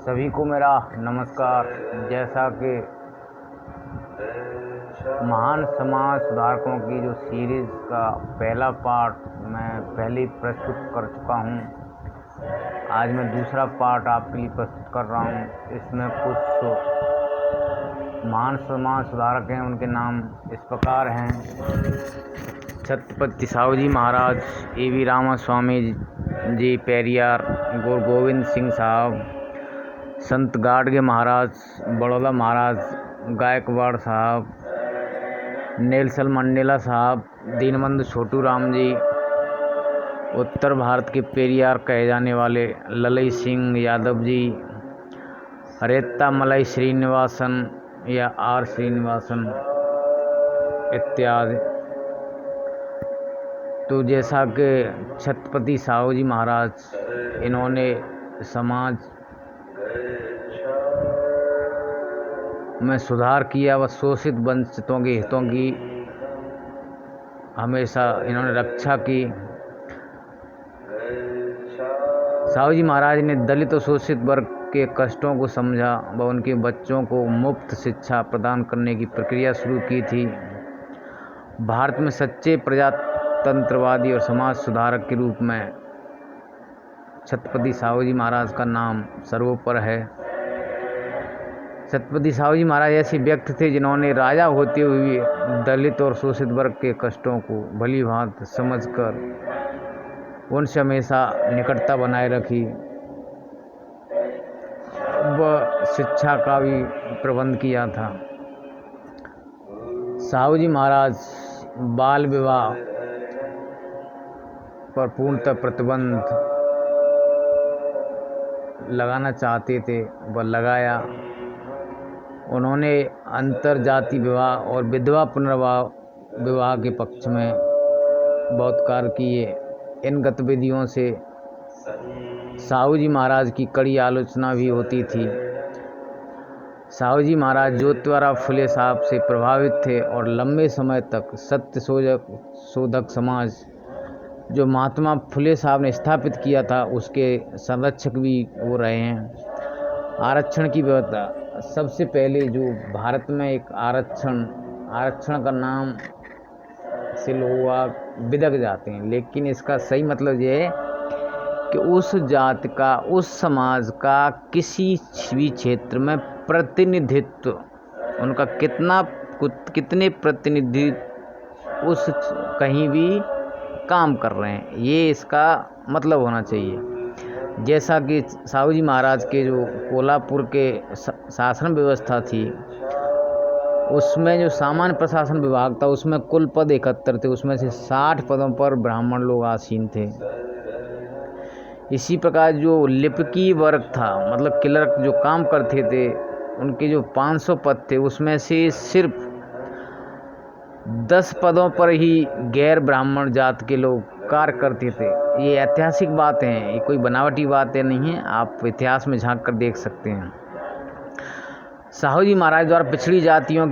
सभी को मेरा नमस्कार। जैसा कि महान समाज सुधारकों की जो सीरीज़ का पहला पार्ट मैं पहले ही प्रस्तुत कर चुका हूँ, आज मैं दूसरा पार्ट आपके लिए प्रस्तुत कर रहा हूँ। इसमें कुछ महान समाज सुधारक हैं, उनके नाम इस प्रकार हैं: छत्रपति साहूजी महाराज, A.V. रामास्वामी जी पेरियार, गुरु गोविंद सिंह साहब, संत गाडगे महाराज, बड़ौदा महाराज, गायकवाड़ साहब, नेल्सन मंडेला साहब, दीनबंधु छोटू राम जी, उत्तर भारत के पेरियार कहे जाने वाले ललई सिंह यादव जी, रेत्ता मलाई श्रीनिवासन या R श्रीनिवासन इत्यादि। तो जैसा कि छत्रपति साहूजी महाराज, इन्होंने समाज में सुधार किया व शोषित वंचितों के हितों की हमेशा इन्होंने रक्षा की। साहूजी महाराज ने दलित और शोषित वर्ग के कष्टों को समझा व उनके बच्चों को मुफ्त शिक्षा प्रदान करने की प्रक्रिया शुरू की थी। भारत में सच्चे प्रजातंत्रवादी और समाज सुधारक के रूप में छत्रपति साहूजी महाराज का नाम सर्वोपर है। छत्रपति साहूजी महाराज ऐसे व्यक्ति थे जिन्होंने राजा होते हुए दलित और शोषित वर्ग के कष्टों को भली भांति समझकर उनसे हमेशा निकटता बनाए रखी व शिक्षा का भी प्रबंध किया था। साहूजी महाराज बाल विवाह पर पूर्णतः प्रतिबंध लगाना चाहते थे व लगाया। उन्होंने अंतरजातीय विवाह और विधवा पुनर्विवाह के पक्ष में बहुत कार्य किए। इन गतिविधियों से साहूजी महाराज की कड़ी आलोचना भी होती थी। साहूजी महाराज ज्योतिबा फुले साहब से प्रभावित थे और लंबे समय तक सत्य शोधक समाज जो महात्मा फुले साहब ने स्थापित किया था उसके संरक्षक भी वो रहे हैं। आरक्षण की व्यवस्था, सबसे पहले जो भारत में एक आरक्षण का नाम से लोग बिदक जाते हैं, लेकिन इसका सही मतलब ये है कि उस जाति का, उस समाज का किसी भी क्षेत्र में प्रतिनिधित्व, उनका कितने प्रतिनिधि उस कहीं भी काम कर रहे हैं, ये इसका मतलब होना चाहिए। जैसा कि साहूजी महाराज के जो कोल्हापुर के शासन व्यवस्था थी, उसमें जो सामान्य प्रशासन विभाग था उसमें कुल पद 71 थे, उसमें से 60 पदों पर ब्राह्मण लोग आसीन थे। इसी प्रकार जो लिपिकी वर्ग था, मतलब क्लर्क जो काम करते थे, उनके जो 500 पद थे उसमें से सिर्फ 10 पदों पर ही गैर ब्राह्मण जात के लोग कार्य करते थे। ये ऐतिहासिक बातें हैं, ये कोई बनावटी बातें नहीं हैं, आप इतिहास में झांक कर देख सकते हैं। साहूजी महाराज द्वारा पिछड़ी जातियों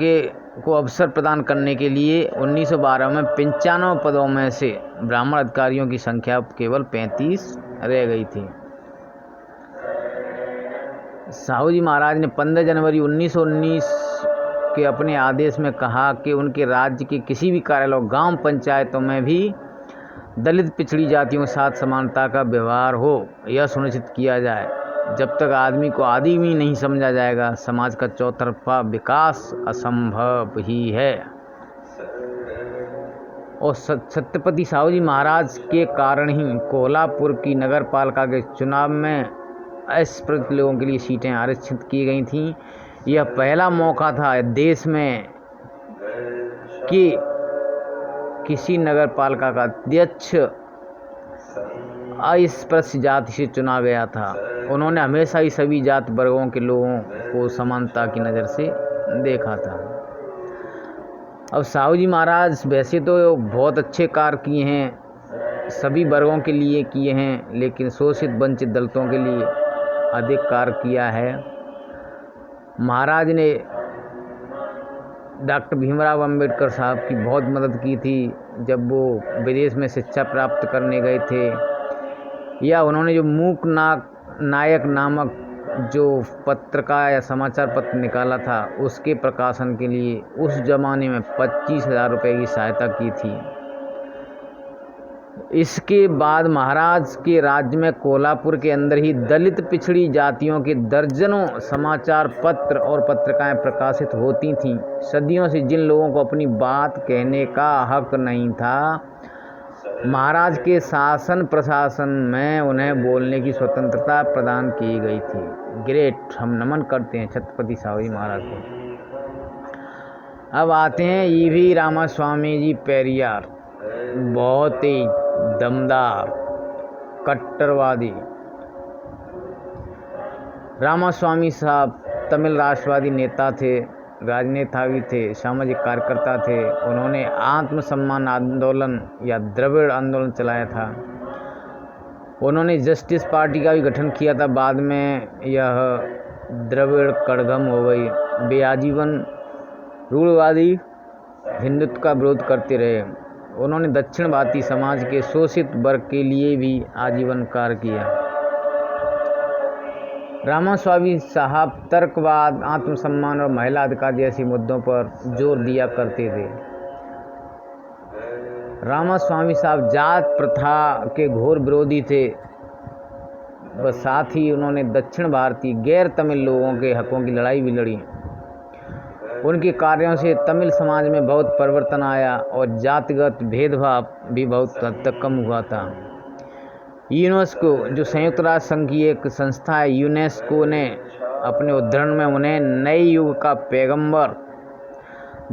को अवसर प्रदान करने के लिए 1912 में 95 पदों में से ब्राह्मण अधिकारियों की संख्या केवल 35 रह गई थी। साहूजी महाराज ने 15 जनवरी 1919 के अपने आदेश में कहा कि उनके राज्य के किसी भी कार्यालय, गांव पंचायतों में भी दलित पिछड़ी जातियों के साथ समानता का व्यवहार हो, यह सुनिश्चित किया जाए। जब तक आदमी को आदमी नहीं समझा जाएगा, समाज का चौतरफा विकास असंभव ही है। और छत्रपति साहूजी महाराज के कारण ही कोल्हापुर की नगर पालिका के चुनाव में अस्पृश्य लोगों के लिए सीटें आरक्षित की गई थीं। यह पहला मौका था देश में कि किसी नगर पालिका का अध्यक्ष अस्पृश्य जाति से चुना गया था। उन्होंने हमेशा ही सभी जात वर्गों के लोगों को समानता की नज़र से देखा था। अब साहूजी महाराज वैसे तो बहुत अच्छे कार्य किए हैं, सभी वर्गों के लिए किए हैं, लेकिन शोषित वंचित दलितों के लिए अधिक कार्य किया है। महाराज ने डॉक्टर भीमराव अंबेडकर साहब की बहुत मदद की थी जब वो विदेश में शिक्षा प्राप्त करने गए थे, या उन्होंने जो मूक नायक नामक जो पत्रिका या समाचार पत्र निकाला था उसके प्रकाशन के लिए उस जमाने में 25,000 रुपये की सहायता की थी। इसके बाद महाराज के राज्य में कोल्हापुर के अंदर ही दलित पिछड़ी जातियों के दर्जनों समाचार पत्र और पत्रिकाएं प्रकाशित होती थीं। सदियों से जिन लोगों को अपनी बात कहने का हक नहीं था, महाराज के शासन प्रशासन में उन्हें बोलने की स्वतंत्रता प्रदान की गई थी। ग्रेट, हम नमन करते हैं छत्रपति साहू जी महाराज को। अब आते हैं ईवी रामास्वामी जी पेरियार, बहुत ही दमदार कट्टरवादी। रामास्वामी साहब तमिल राष्ट्रवादी नेता थे, राजनेता भी थे, सामाजिक कार्यकर्ता थे। उन्होंने आत्मसम्मान आंदोलन या द्रविड़ आंदोलन चलाया था। उन्होंने जस्टिस पार्टी का भी गठन किया था। बाद में यह द्रविड़ कड़गम हो गई। वे आजीवन रूढ़वादी हिंदुत्व का विरोध करते रहे। उन्होंने दक्षिण भारतीय समाज के शोषित वर्ग के लिए भी आजीवन कार्य किया। रामास्वामी साहब तर्कवाद, आत्मसम्मान और महिला अधिकार जैसे मुद्दों पर जोर दिया करते थे। रामास्वामी साहब जात प्रथा के घोर विरोधी थे। व साथ ही उन्होंने दक्षिण भारतीय गैर तमिल लोगों के हकों की लड़ाई भी लड़ी। उनके कार्यों से तमिल समाज में बहुत परिवर्तन आया और जातिगत भेदभाव भी बहुत हद तक कम हुआ था। यूनेस्को, जो संयुक्त राष्ट्र संघ की एक संस्था है, यूनेस्को ने अपने उद्धरण में उन्हें नए युग का पैगंबर,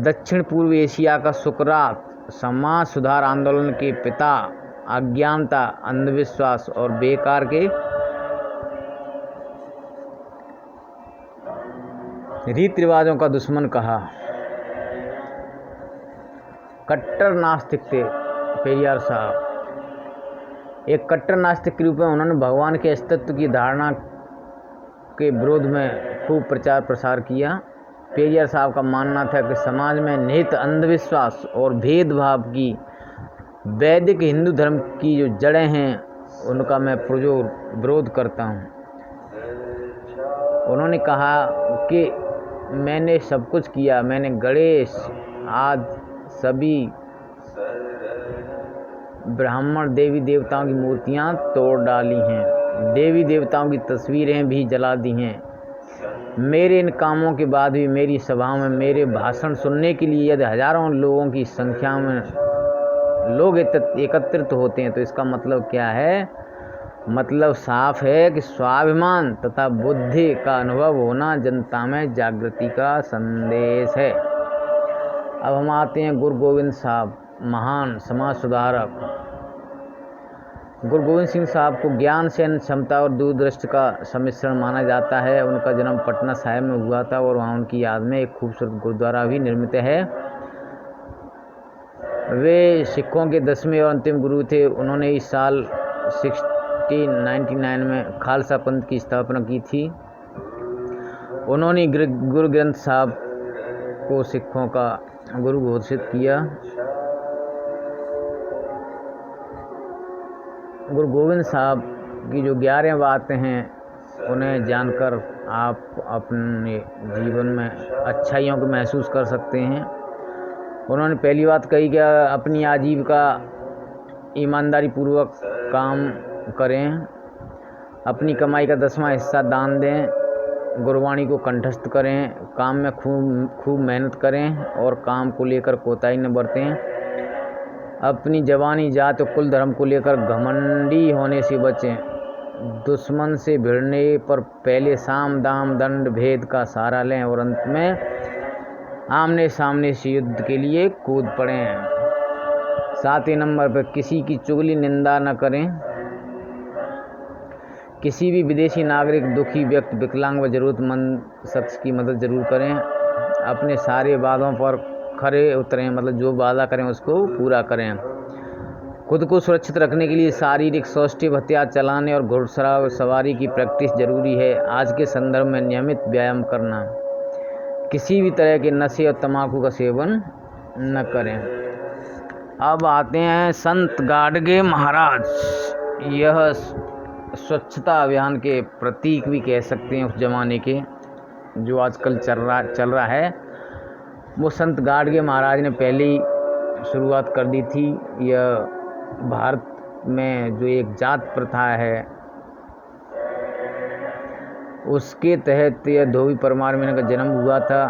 दक्षिण पूर्व एशिया का सुकरात, समाज सुधार आंदोलन के पिता, अज्ञानता, अंधविश्वास और बेकार के रीति रिवाजों का दुश्मन कहा। कट्टर नास्तिक थे पेरियार साहब। एक कट्टर नास्तिक के रूप में उन्होंने भगवान के अस्तित्व की धारणा के विरोध में खूब प्रचार प्रसार किया। पेरियार साहब का मानना था कि समाज में निहित अंधविश्वास और भेदभाव की वैदिक हिंदू धर्म की जो जड़ें हैं उनका मैं पुरजोर विरोध करता हूँ। उन्होंने कहा कि मैंने सब कुछ किया, मैंने गणेश आदि सभी ब्राह्मण देवी देवताओं की मूर्तियां तोड़ डाली हैं, देवी देवताओं की तस्वीरें भी जला दी हैं। मेरे इन कामों के बाद भी मेरी सभाओं में मेरे भाषण सुनने के लिए यदि हजारों लोगों की संख्या में लोग एकत्रित होते हैं तो इसका मतलब क्या है? मतलब साफ है कि स्वाभिमान तथा बुद्धि का अनुभव होना जनता में जागृति का संदेश है। अब हम आते हैं गुरु गोविंद साहब, महान समाज सुधारक। गुरु गोविंद सिंह साहब को ज्ञान से क्षमता और दूरदृष्टि का सम्मिश्रण माना जाता है। उनका जन्म पटना साहिब में हुआ था और वहाँ उनकी याद में एक खूबसूरत गुरुद्वारा भी निर्मित है। वे सिखों के 10वें और अंतिम गुरु थे। उन्होंने इस साल 1699 में खालसा पंथ की स्थापना की थी। उन्होंने गुरु ग्रंथ साहब को सिखों का गुरु घोषित किया। गुरु गोविंद साहब की जो 11 बातें हैं उन्हें जानकर आप अपने जीवन में अच्छाइयों को महसूस कर सकते हैं। उन्होंने पहली बात कही कि अपनी आजीविका ईमानदारी पूर्वक काम करें, अपनी कमाई का 10वां हिस्सा दान दें, गुरुवाणी को कंठस्थ करें, काम में खूब मेहनत करें और काम को लेकर कोताही न बरतें, अपनी जवानी जात और कुल धर्म को लेकर घमंडी होने से बचें, दुश्मन से भिड़ने पर पहले साम दाम दंड भेद का सहारा लें और अंत में आमने सामने से युद्ध के लिए कूद पड़ें। 7वें नंबर पर किसी की चुगली निंदा न करें। किसी भी विदेशी नागरिक, दुखी व्यक्ति, विकलांग व ज़रूरतमंद शख्स की मदद जरूर करें। अपने सारे वादों पर खरे उतरें, मतलब जो वादा करें उसको पूरा करें। खुद को सुरक्षित रखने के लिए शारीरिक सौष्ठव हथियार चलाने और घुड़सवारी की प्रैक्टिस जरूरी है। आज के संदर्भ में नियमित व्यायाम करना, किसी भी तरह के नशे और तंबाकू का सेवन न करें। अब आते हैं संत गाडगे महाराज। यह स्वच्छता अभियान के प्रतीक भी कह सकते हैं उस ज़माने के, जो आजकल चल रहा है, वो संत गाडगे महाराज ने पहले ही शुरुआत कर दी थी। यह भारत में जो एक जात प्रथा है उसके तहत यह धोबी परमार मीणा का जन्म हुआ था।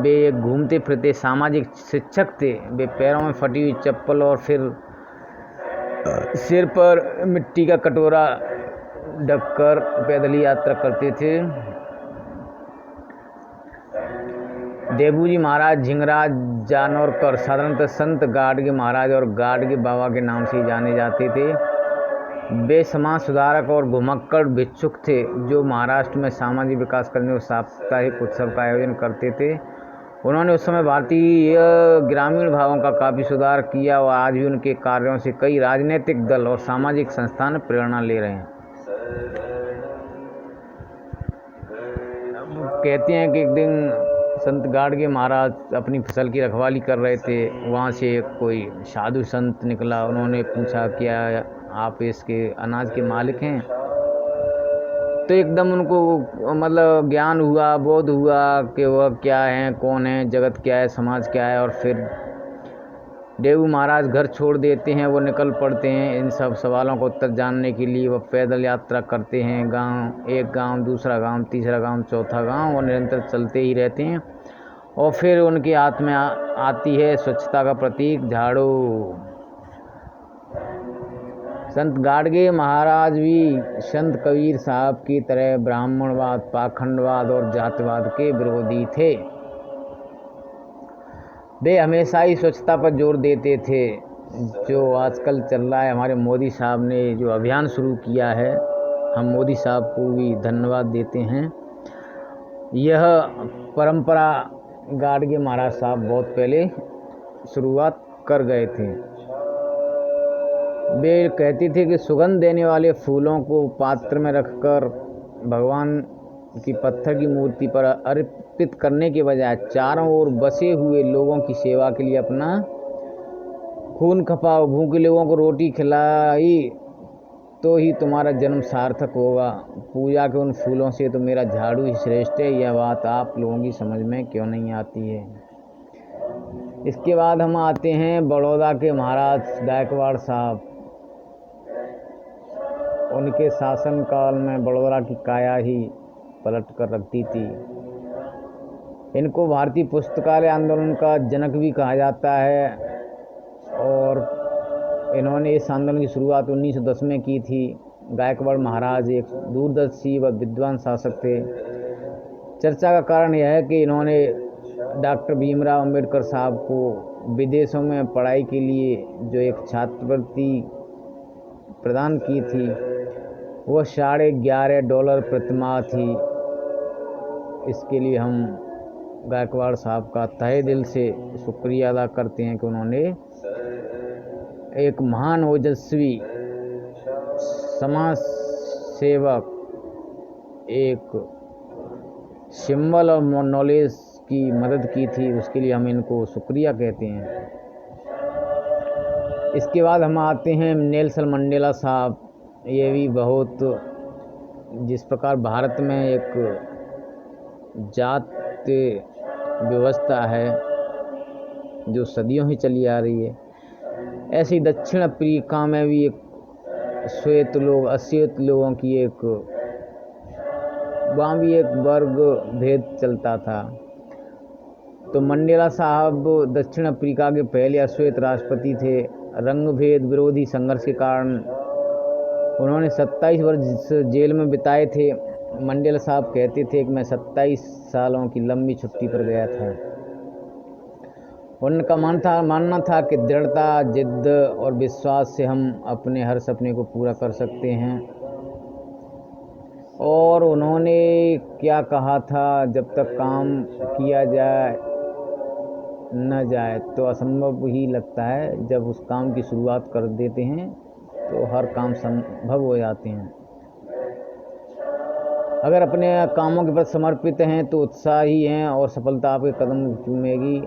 वे एक घूमते फिरते सामाजिक शिक्षक थे। वे पैरों में फटी हुई चप्पल और फिर सिर पर मिट्टी का कटोरा ढककर पैदल यात्रा करते थे। देबूजी महाराज झिंगराज जानोरकर साधारणतः संत गाडगे महाराज और गाडगे बाबा के नाम से जाने जाते थे। वे समाज सुधारक और घुमक्कड़ भिक्षुक थे जो महाराष्ट्र में सामाजिक विकास करने और साप्ताहिक उत्सव का आयोजन करते थे। उन्होंने उस समय भारतीय ग्रामीण भावों का काफ़ी सुधार किया और आज भी उनके कार्यों से कई राजनीतिक दल और सामाजिक संस्थान प्रेरणा ले रहे हैं। कहते हैं कि एक दिन संत गाडगे महाराज अपनी फसल की रखवाली कर रहे थे। वहाँ से कोई साधु संत निकला। उन्होंने पूछा, क्या आप इसके अनाज के मालिक हैं? तो एकदम उनको मतलब ज्ञान हुआ, बोध हुआ कि वह क्या है, कौन है, जगत क्या है, समाज क्या है। और फिर देबू महाराज घर छोड़ देते हैं, वो निकल पड़ते हैं इन सब सवालों का उत्तर जानने के लिए। वह पैदल यात्रा करते हैं, एक गांव, दूसरा गांव, तीसरा गांव, चौथा गांव, और निरंतर चलते ही रहते हैं। और फिर उनके हाथ में आती है स्वच्छता का प्रतीक झाड़ू। संत गाडगे महाराज भी संत कबीर साहब की तरह ब्राह्मणवाद, पाखंडवाद और जातिवाद के विरोधी थे। वे हमेशा ही स्वच्छता पर जोर देते थे। जो आजकल चल रहा है, हमारे मोदी साहब ने जो अभियान शुरू किया है, हम मोदी साहब को भी धन्यवाद देते हैं। यह परंपरा गाडगे महाराज साहब बहुत पहले शुरुआत कर गए थे। वे कहते थे कि सुगंध देने वाले फूलों को पात्र में रखकर भगवान की पत्थर की मूर्ति पर अर्पित करने के बजाय चारों ओर बसे हुए लोगों की सेवा के लिए अपना खून खपाओ। भूखे लोगों को रोटी खिलाई तो ही तुम्हारा जन्म सार्थक होगा। पूजा के उन फूलों से तो मेरा झाड़ू ही श्रेष्ठ है। यह बात आप लोगों की समझ में क्यों नहीं आती है? इसके बाद हम आते हैं बड़ौदा के महाराज गायकवाड़ साहब। उनके शासनकाल में बड़ौदा की काया ही पलट कर रखती थी। इनको भारतीय पुस्तकालय आंदोलन का जनक भी कहा जाता है और इन्होंने इस आंदोलन की शुरुआत 1910 में की थी। गायकवाड़ महाराज एक दूरदर्शी व विद्वान शासक थे। चर्चा का कारण यह है कि इन्होंने डॉक्टर भीमराव अंबेडकर साहब को विदेशों में पढ़ाई के लिए जो एक छात्रवृत्ति प्रदान की थी, वह $11.5 प्रतिमाह थी। इसके लिए हम गायकवाड़ साहब का तहे दिल से शुक्रिया अदा करते हैं कि उन्होंने एक महान ओजस्वी समाज सेवक, एक सिंबल ऑफ नॉलेज की मदद की थी। उसके लिए हम इनको शुक्रिया कहते हैं। इसके बाद हम आते हैं नेल्सन मंडेला साहब। ये भी बहुत, जिस प्रकार भारत में एक जात व्यवस्था है जो सदियों ही चली आ रही है, ऐसे ही दक्षिण अफ्रीका में भी एक अश्वेत लोगों की एक, वहाँ भी एक वर्ग भेद चलता था। तो मंडेला साहब दक्षिण अफ्रीका के पहले अश्वेत राष्ट्रपति थे। रंग भेद विरोधी संघर्ष के कारण उन्होंने 27 वर्ष जेल में बिताए थे। मंडेला साहब कहते थे कि मैं 27 सालों की लंबी छुट्टी पर गया था। उनका मानना था कि दृढ़ता, जिद्द और विश्वास से हम अपने हर सपने को पूरा कर सकते हैं। और उन्होंने क्या कहा था, जब तक काम किया जाए न जाए तो असंभव ही लगता है। जब उस काम की शुरुआत कर देते हैं तो हर काम संभव हो जाते हैं। अगर अपने कामों के प्रति समर्पित हैं तो उत्साही हैं और सफलता आपके कदम चूमेगी।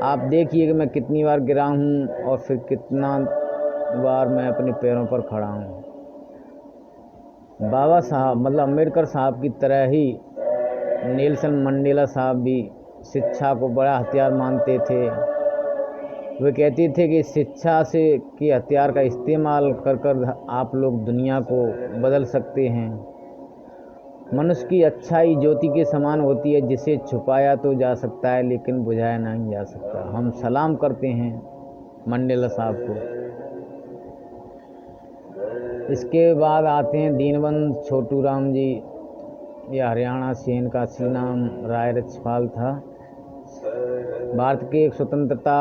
आप देखिए कि मैं कितनी बार गिरा हूँ और फिर कितना बार मैं अपने पैरों पर खड़ा हूँ। बाबा साहब मतलब अम्बेडकर साहब की तरह ही नेल्सन मंडेला साहब भी शिक्षा को बड़ा हथियार मानते थे। वे कहते थे कि शिक्षा से के हथियार का इस्तेमाल कर कर आप लोग दुनिया को बदल सकते हैं। मनुष्य की अच्छाई ज्योति के समान होती है, जिसे छुपाया तो जा सकता है लेकिन बुझाया नहीं जा सकता। हम सलाम करते हैं मंडेला साहब को। इसके बाद आते हैं दीनबंधु छोटू राम जी। यह हरियाणा से इनका असली नाम राय रक्षपाल था। भारत के एक स्वतंत्रता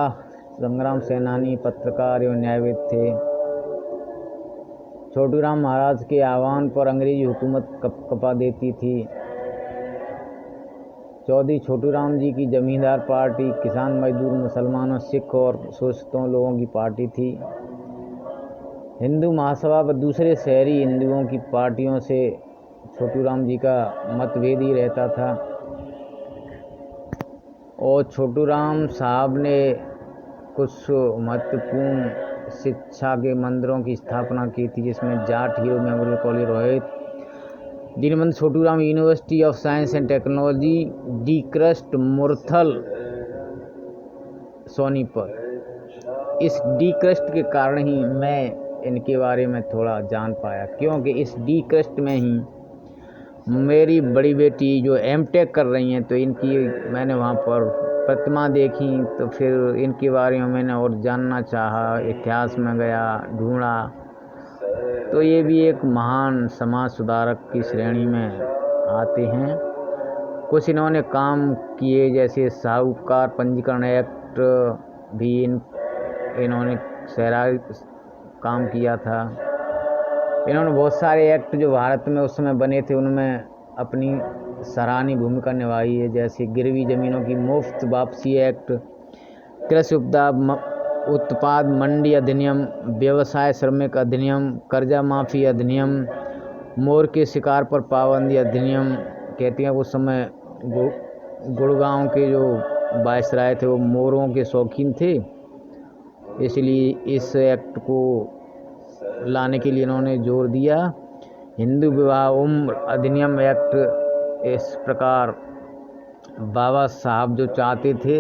संग्राम सेनानी, पत्रकार एवं न्यायविद थे। छोटू राम महाराज के आह्वान पर अंग्रेजी हुकूमत कपा देती थी। चौधरी छोटू राम जी की जमींदार पार्टी किसान, मजदूर, मुसलमानों, सिख और शोषितों लोगों की पार्टी थी। हिंदू महासभा व दूसरे शहरी हिंदुओं की पार्टियों से छोटू राम जी का मतभेद ही रहता था। और छोटू राम साहब ने कुछ महत्वपूर्ण शिक्षा के मंदिरों की स्थापना की थी, जिसमें Jat hero memorial college Rohtak, Deenbandhu Chhotu Ram university of science and technology, D CRUST Murthal Sonipat. इस डी क्रस्ट के कारण ही मैं इनके बारे में थोड़ा जान पाया, क्योंकि इस डी क्रस्ट में ही मेरी बड़ी बेटी जो एमटेक कर रही हैं, तो इनकी मैंने वहाँ पर प्रतिमा देखी, तो फिर इनके बारे में मैंने और जानना चाहा, इतिहास में गया, ढूंढा, तो ये भी एक महान समाज सुधारक की श्रेणी में आते हैं। कुछ इन्होंने काम किए, जैसे साहूकार पंजीकरण एक्ट भी इन्होंने सहराई काम किया था। इन्होंने बहुत सारे एक्ट जो भारत में उस समय बने थे उनमें अपनी सराहनीय भूमिका निभाई है, जैसे गिरवी ज़मीनों की मुफ्त वापसी एक्ट, कृषि उत्पाद मंडी अधिनियम, व्यवसाय श्रमिक अधिनियम, कर्जा माफ़ी अधिनियम, मोर के शिकार पर पाबंदी अधिनियम। कहते हैं उस समय गुड़गांव के जो वायसराय थे वो मोरों के शौकीन थे, इसलिए इस एक्ट को लाने के लिए इन्होंने जोर दिया। हिंदू विवाह उम्र अधिनियम एक्ट, इस प्रकार बाबा साहब जो चाहते थे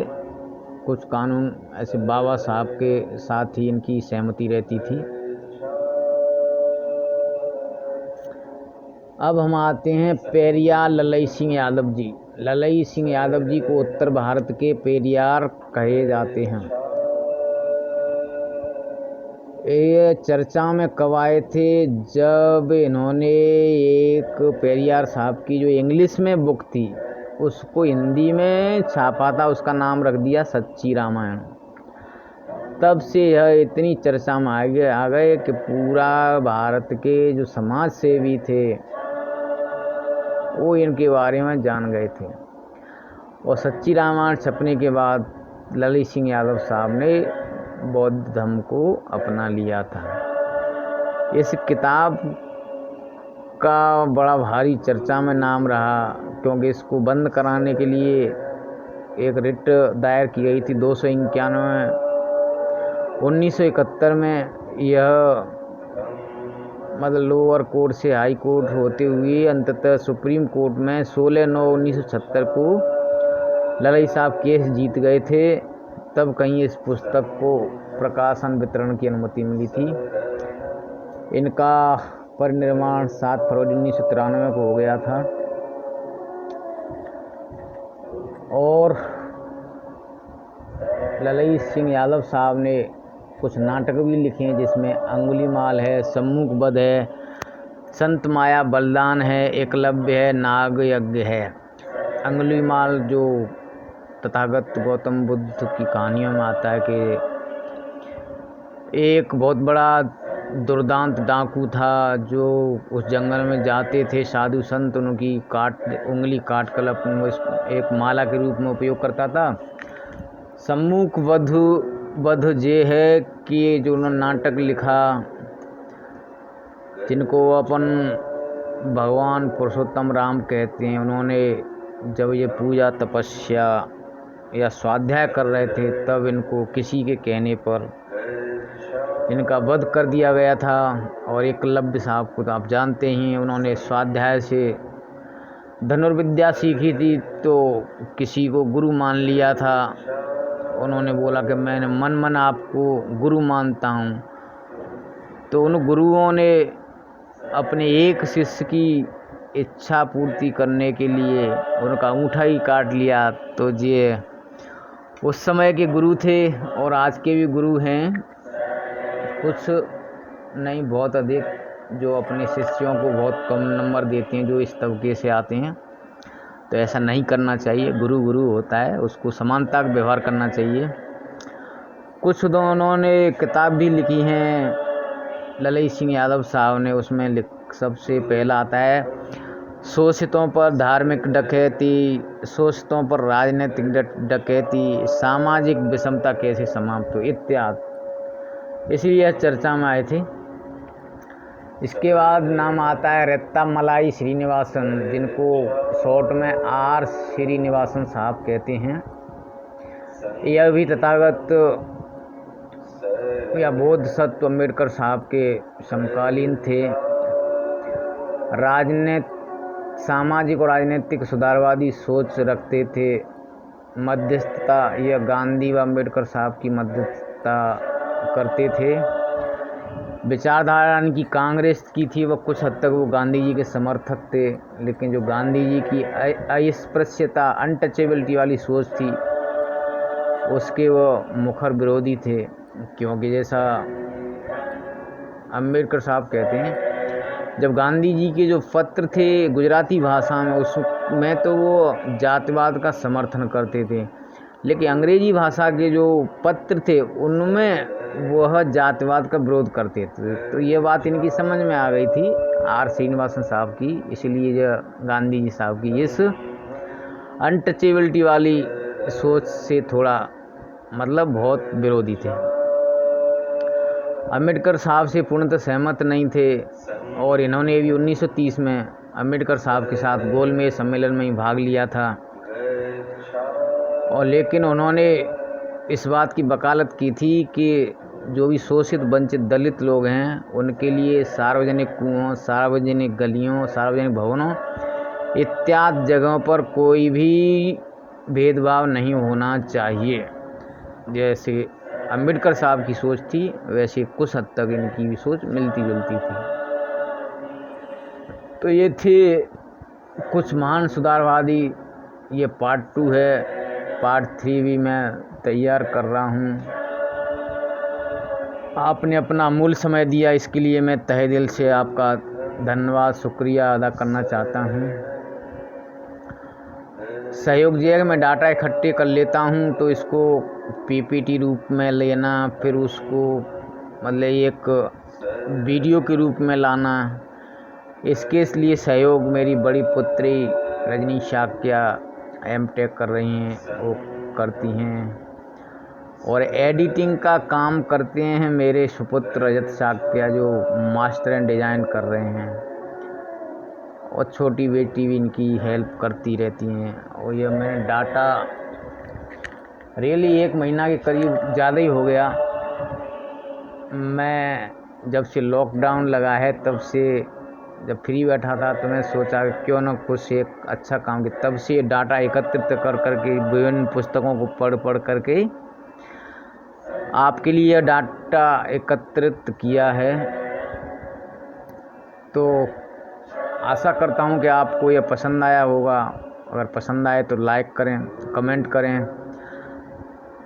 कुछ कानून ऐसे बाबा साहब के साथ ही इनकी सहमति रहती थी। अब हम आते हैं पेरियार ललई सिंह यादव जी। ललई सिंह यादव जी को उत्तर भारत के पेरियार कहे जाते हैं। ये चर्चा में कब आए थे, जब इन्होंने एक पेरियार साहब की जो इंग्लिश में बुक थी उसको हिंदी में छापा था, उसका नाम रख दिया सच्ची रामायण। तब से यह इतनी चर्चा में आ गए कि पूरा भारत के जो समाज सेवी थे वो इनके बारे में जान गए थे। और सच्ची रामायण छपने के बाद ललई सिंह यादव साहब ने बौद्ध धर्म को अपना लिया था। इस किताब का बड़ा भारी चर्चा में नाम रहा, क्योंकि इसको बंद कराने के लिए एक रिट दायर की गई थी 291 1971 में। यह मतलब लोअर कोर्ट से हाई कोर्ट होते हुए अंततः सुप्रीम कोर्ट में 16/9/1976 को ललई साहब केस जीत गए थे। तब कहीं इस पुस्तक को प्रकाशन वितरण की अनुमति मिली थी। इनका परिनिर्माण 7 फरवरी 1993 को हो गया था। और ललई सिंह यादव साहब ने कुछ नाटक भी लिखे हैं, जिसमें अंगुलीमाल है, सम्मुख वध है, संत माया बलिदान है, एकलव्य है, नाग यज्ञ है। अंगुलीमाल जो तथागत गौतम बुद्ध की कहानियों में आता है कि एक बहुत बड़ा दुर्दांत डाकू था जो उस जंगल में जाते थे, साधु संत उनकी उंगली काट कर एक माला के रूप में उपयोग करता था। सम्मुख वध ये है कि जो उन्होंने नाटक लिखा, जिनको अपन भगवान पुरुषोत्तम राम कहते हैं, उन्होंने जब ये पूजा तपस्या या स्वाध्याय कर रहे थे तब इनको किसी के कहने पर इनका वध कर दिया गया था। और एकलव्य साहब को तो आप जानते ही, उन्होंने स्वाध्याय से धनुर्विद्या सीखी थी तो किसी को गुरु मान लिया था। उन्होंने बोला कि मैंने मन आपको गुरु मानता हूँ। तो उन गुरुओं ने अपने एक शिष्य की इच्छा पूर्ति करने के लिए उनका अंगूठा ही काट लिया। तो ये उस समय के गुरु थे और आज के भी गुरु हैं, कुछ नहीं बहुत अधिक, जो अपने शिष्यों को बहुत कम नंबर देते हैं जो इस तबके से आते हैं। तो ऐसा नहीं करना चाहिए, गुरु गुरु होता है, उसको समानता का व्यवहार करना चाहिए। कुछ तो उन्होंने किताब भी लिखी हैं ललित सिंह यादव साहब ने, उसमें सबसे पहला आता है शोषितों पर धार्मिक डकैती, शोषितों पर राजनीतिक डकैती, सामाजिक विषमता कैसे समाप्त हो इत्यादि, इसलिए चर्चा में आए थे। इसके बाद नाम आता है रत्तामलाई श्रीनिवासन, जिनको शॉर्ट में आर श्रीनिवासन साहब कहते हैं। यह भी तथागत या बोधसत्व अम्बेडकर साहब के समकालीन थे। सामाजिक और राजनीतिक सुधारवादी सोच रखते थे। मध्यस्थता, यह गांधी व अम्बेडकर साहब की मध्यस्थता करते थे। विचारधारा इनकी कांग्रेस की थी, वह कुछ हद तक वो गांधी जी के समर्थक थे, लेकिन जो गांधी जी की अस्पृश्यता अनटचेबिलिटी वाली सोच थी उसके वो मुखर विरोधी थे। क्योंकि जैसा अम्बेडकर साहब कहते हैं, जब गांधी जी के जो पत्र थे गुजराती भाषा में, उसमें तो वो जातिवाद का समर्थन करते थे, लेकिन अंग्रेजी भाषा के जो पत्र थे उनमें वह जातिवाद का विरोध करते थे। तो ये बात इनकी समझ में आ गई थी आर श्रीनिवासन साहब की, इसलिए जो गांधी जी साहब की इस अनटचेबिलिटी वाली सोच से थोड़ा मतलब बहुत विरोधी थे। अम्बेडकर साहब से पूर्णतः सहमत नहीं थे और इन्होंने भी 1930 में अम्बेडकर साहब के साथ गोलमेज सम्मेलन में ही भाग लिया था। और लेकिन उन्होंने इस बात की वकालत की थी कि जो भी शोषित वंचित दलित लोग हैं उनके लिए सार्वजनिक कुओं, सार्वजनिक गलियों, सार्वजनिक भवनों इत्यादि जगहों पर कोई भी भेदभाव नहीं होना चाहिए। जैसे अम्बेडकर साहब की सोच थी वैसे कुछ हद तक इनकी भी सोच मिलती जुलती थी। तो ये थे कुछ महान सुधारवादी। ये पार्ट 2 है, पार्ट 3 भी मैं तैयार कर रहा हूँ। आपने अपना अमूल्य समय दिया, इसके लिए मैं तहे दिल से आपका धन्यवाद शुक्रिया अदा करना चाहता हूँ। सहयोग ये है कि मैं डाटा इकट्ठे कर लेता हूँ तो इसको पीपीटी रूप में लेना, फिर उसको मतलब एक वीडियो के रूप में लाना, इसके लिए सहयोग मेरी बड़ी पुत्री रजनी शाक्या एमटेक कर रही हैं, वो करती हैं। और एडिटिंग का काम करते हैं मेरे सुपुत्र रजत शाक्या, जो मास्टर एंड डिज़ाइन कर रहे हैं, और छोटी बेटी भी इनकी हेल्प करती रहती हैं। और ये मैंने डाटा रियली 1 महीना के करीब ज़्यादा ही हो गया। मैं जब से लॉकडाउन लगा है तब से, जब फ्री बैठा था तो मैं सोचा क्यों ना कुछ एक अच्छा काम किया। तब से डाटा एकत्रित कर करके विभिन्न पुस्तकों को पढ़ करके आपके लिए डाटा एकत्रित किया है। तो आशा करता हूँ कि आपको यह पसंद आया होगा। अगर पसंद आए तो लाइक करें, कमेंट करें,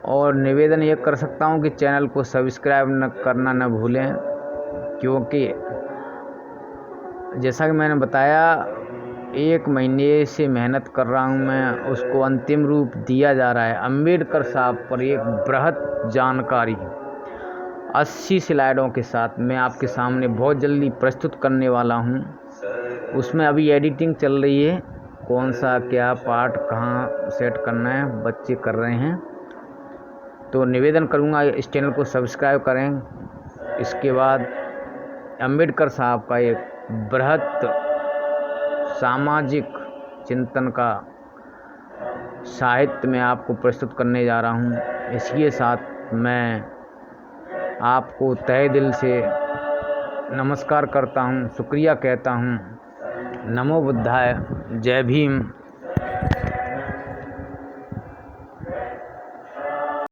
और निवेदन ये कर सकता हूँ कि चैनल को सब्सक्राइब करना न भूलें, क्योंकि जैसा कि मैंने बताया 1 महीने से मेहनत कर रहा हूँ मैं, उसको अंतिम रूप दिया जा रहा है। अम्बेडकर साहब पर एक बृहद जानकारी 80 स्लाइडों के साथ मैं आपके सामने बहुत जल्दी प्रस्तुत करने वाला हूँ। उसमें अभी एडिटिंग चल रही है, कौन सा क्या पार्ट कहाँ सेट करना है बच्चे कर रहे हैं। तो निवेदन करूँगा इस चैनल को सब्सक्राइब करें। इसके बाद अम्बेडकर साहब का एक बृहद सामाजिक चिंतन का साहित्य मैं आपको प्रस्तुत करने जा रहा हूँ। इसके साथ मैं आपको तहे दिल से नमस्कार करता हूँ, शुक्रिया कहता हूँ। नमो बुद्धाय, जय भीम।